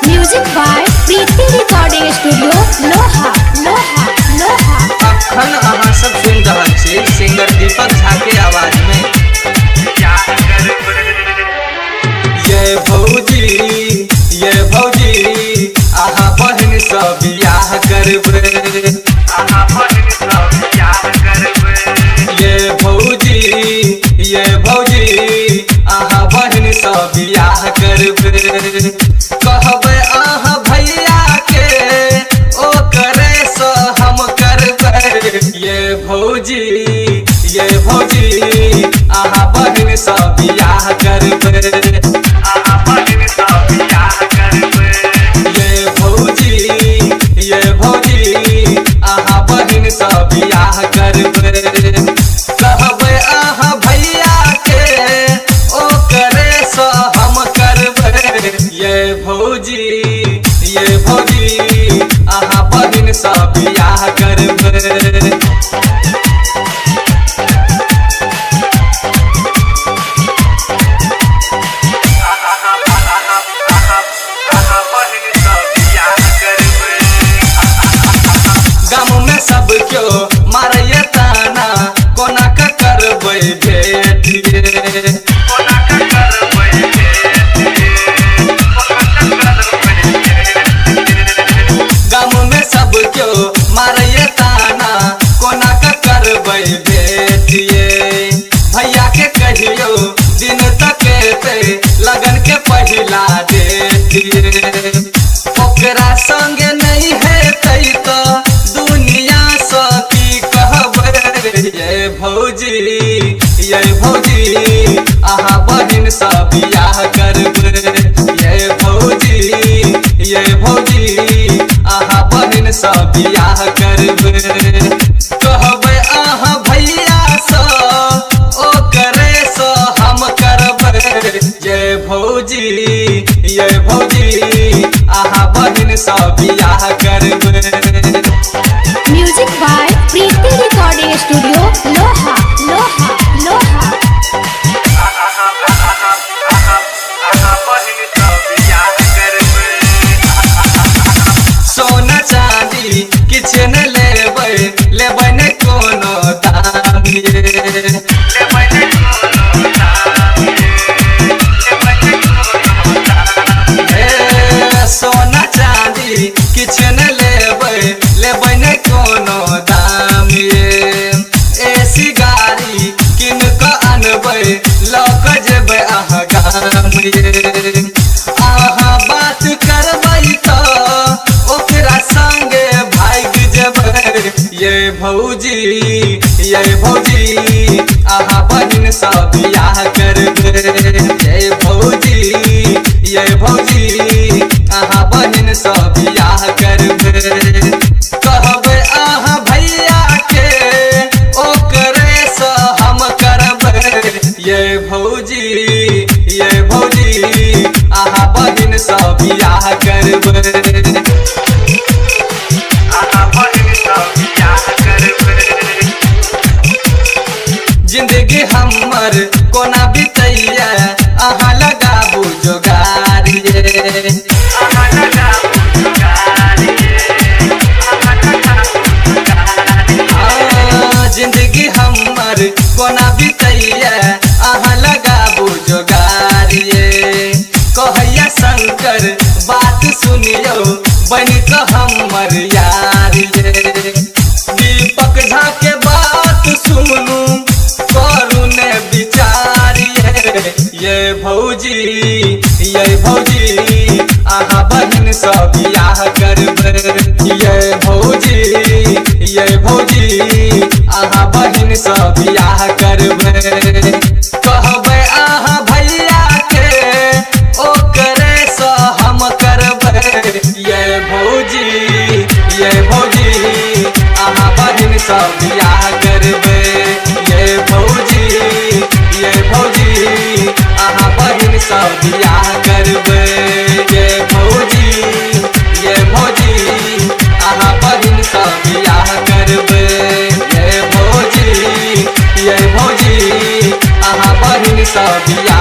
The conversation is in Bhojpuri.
Music by Preeti recording studio लोहा लोहा लोहा। अखन अहाँ सब सुन रहल छी सिंगर दीपक झा के आवाज में। ये भौजी आहा बहन सब बियाह करबे। ये भौजी आहा बहन सब बियाह करबे। कहबे आहा भैया के ओ करे सो हम करबे। ये भौजी आहा बहन सब बियाह करबे। ये भौजी आहा बहन सब बियाह करबे। कहबे आहा भैया के ओ करे सो हम करबे। ये भौजी आहा बहन सब बियाह करबे। सब क्यों मारे ताना कोना का करबे भेट। गाँव में सब क्यों मारे ताना कोना का करबे भेट। भैया के कहियो दिन तक पे लगन के पहिला डेट। ओकरा संगे नहीं है तई तो दुनिया सकी कहबे। ये भौजी आहा बहन सब बियाह करबे। ये भौजी आहा बहन सब बियाह करबे। कहबे आहा भैया सो ओ करे सो हम करबे। ये भौजी आहा बहन सब बियाह करबे। Music by Preeti recording studio लोहा लोहा लोहा। सोना चांदी किछ न लेबै न कोनो दाम। सोना चांदी किछ न लेबै न कोनो दाम। एसी गाड़ी किन क अनबै ल क जेबै अहाँ गाम। अहाँ बात करबै तो ओकरा संगे भाग जेबै। ये भौजी आहा बहन सब बियाह करबे। ये भौजी आहा बहन सब बियाह करबे। कहबे आहा भैया के ओ करे सो हम करबे। ये भौजी आहा बहन सब बियाह करबे। जिंदगी हमर कोना बितैया अहाँ लगाबू जोगारिए। जिंदगी हमर कोना बितैया अहाँ लगाबू जोगारिए। कहैया शंकर बात सुनियो बनी तो हमर यारिए। दीपक झा के बात सुनू करू ने विचारिए। ये भौजी आहा बहन सब बियाह करबे। ये भौजी आहा बहन सब बियाह करबे। कहबे आहा भैया के ओ करे सो हम करबे। ये भौजी आहा बहन सब बियाह करबे। ये भौजी आहा बहन सब बियाह करबे। ये भौजी आहा बहन सब बियाह करबे। ये भौजी तबिया